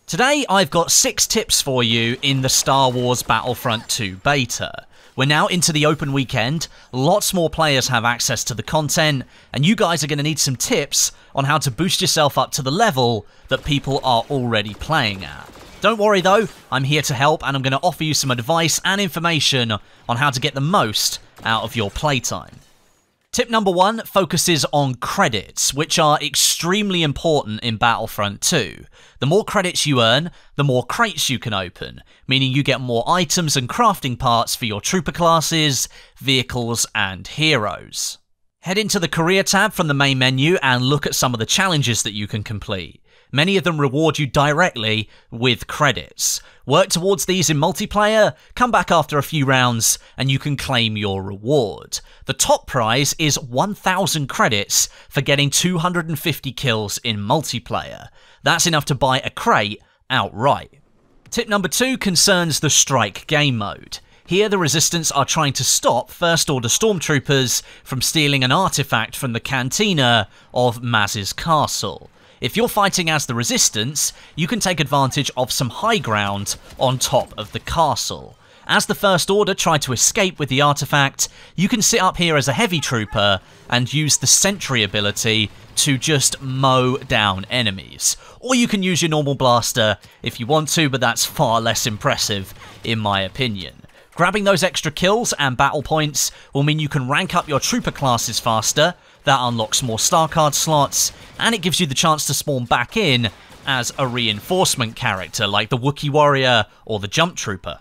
Today I've got 6 tips for you in the Star Wars Battlefront 2 beta. We're now into the open weekend, lots more players have access to the content, and you guys are going to need some tips on how to boost yourself up to the level that people are already playing at. Don't worry though, I'm here to help and I'm going to offer you some advice and information on how to get the most out of your playtime. Tip number 1 focuses on credits, which are extremely important in Battlefront 2. The more credits you earn, the more crates you can open, meaning you get more items and crafting parts for your trooper classes, vehicles, and heroes. Head into the career tab from the main menu and look at some of the challenges that you can complete. Many of them reward you directly with credits. Work towards these in multiplayer, come back after a few rounds, and you can claim your reward. The top prize is 1,000 credits for getting 250 kills in multiplayer. That's enough to buy a crate outright. Tip number 2 concerns the strike game mode. Here, the Resistance are trying to stop First Order Stormtroopers from stealing an artifact from the cantina of Maz's castle. If you're fighting as the Resistance, you can take advantage of some high ground on top of the castle. As the First Order try to escape with the artifact, you can sit up here as a heavy trooper and use the sentry ability to just mow down enemies. Or you can use your normal blaster if you want to, but that's far less impressive in my opinion. Grabbing those extra kills and battle points will mean you can rank up your trooper classes faster, that unlocks more star card slots, and it gives you the chance to spawn back in as a reinforcement character like the Wookiee warrior or the jump trooper.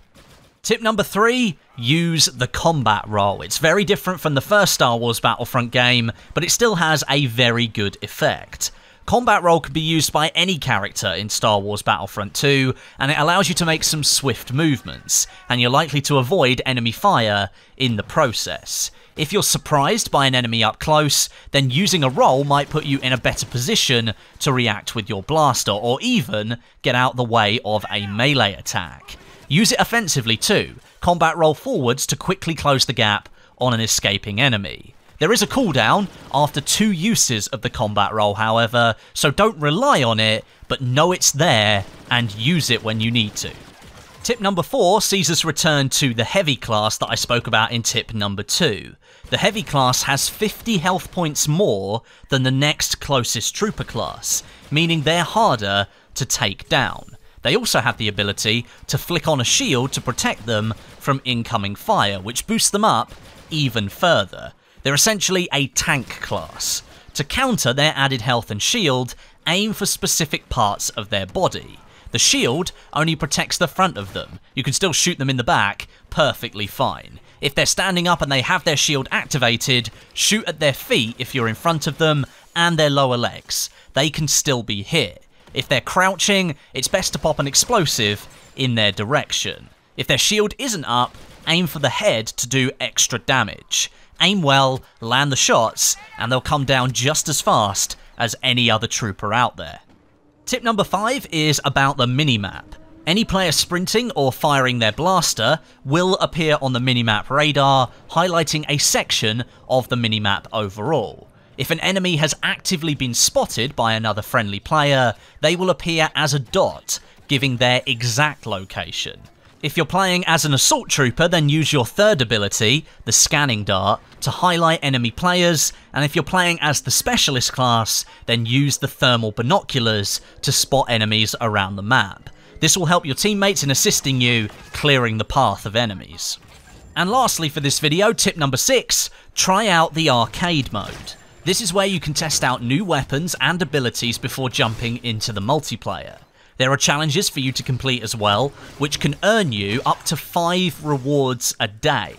Tip number 3, use the combat role. It's very different from the first Star Wars Battlefront game, but it still has a very good effect. Combat role can be used by any character in Star Wars Battlefront 2, and it allows you to make some swift movements, and you're likely to avoid enemy fire in the process. If you're surprised by an enemy up close, then using a role might put you in a better position to react with your blaster, or even get out the way of a melee attack. Use it offensively too. Combat roll forwards to quickly close the gap on an escaping enemy. There is a cooldown after 2 uses of the combat roll, however, so don't rely on it, but know it's there and use it when you need to. Tip number 4 sees us return to the Heavy class that I spoke about in tip number 2. The Heavy class has 50 health points more than the next closest trooper class, meaning they're harder to take down. They also have the ability to flick on a shield to protect them from incoming fire, which boosts them up even further. They're essentially a tank class. To counter their added health and shield, aim for specific parts of their body. The shield only protects the front of them. You can still shoot them in the back perfectly fine. If they're standing up and they have their shield activated, shoot at their feet if you're in front of them and their lower legs. They can still be hit. If they're crouching, it's best to pop an explosive in their direction. If their shield isn't up, aim for the head to do extra damage. Aim well, land the shots, and they'll come down just as fast as any other trooper out there. Tip number 5 is about the minimap. Any player sprinting or firing their blaster will appear on the minimap radar, highlighting a section of the minimap overall. If an enemy has actively been spotted by another friendly player, they will appear as a dot, giving their exact location. If you're playing as an assault trooper, then use your third ability, the scanning dart, to highlight enemy players, and if you're playing as the specialist class, then use the thermal binoculars to spot enemies around the map. This will help your teammates in assisting you clearing the path of enemies. And lastly for this video, tip number 6, try out the arcade mode. This is where you can test out new weapons and abilities before jumping into the multiplayer. There are challenges for you to complete as well, which can earn you up to 5 rewards a day.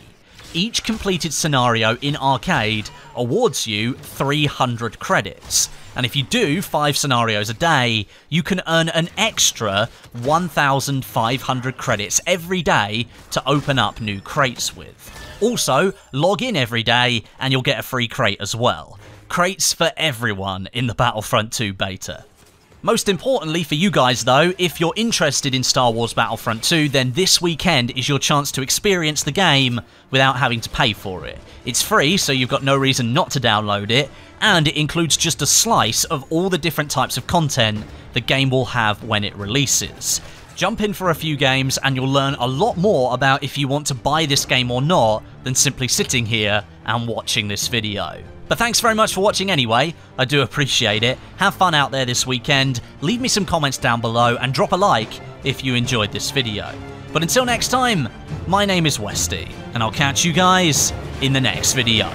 Each completed scenario in arcade awards you 300 credits, and if you do 5 scenarios a day, you can earn an extra 1,500 credits every day to open up new crates with. Also, log in every day and you'll get a free crate as well. Crates for everyone in the Battlefront 2 beta. Most importantly for you guys though, if you're interested in Star Wars Battlefront 2, then this weekend is your chance to experience the game without having to pay for it. It's free, so you've got no reason not to download it, and it includes just a slice of all the different types of content the game will have when it releases. Jump in for a few games and you'll learn a lot more about if you want to buy this game or not than simply sitting here and watching this video. But thanks very much for watching anyway, I do appreciate it. Have fun out there this weekend, leave me some comments down below and drop a like if you enjoyed this video. But until next time, my name is Westie, and I'll catch you guys in the next video.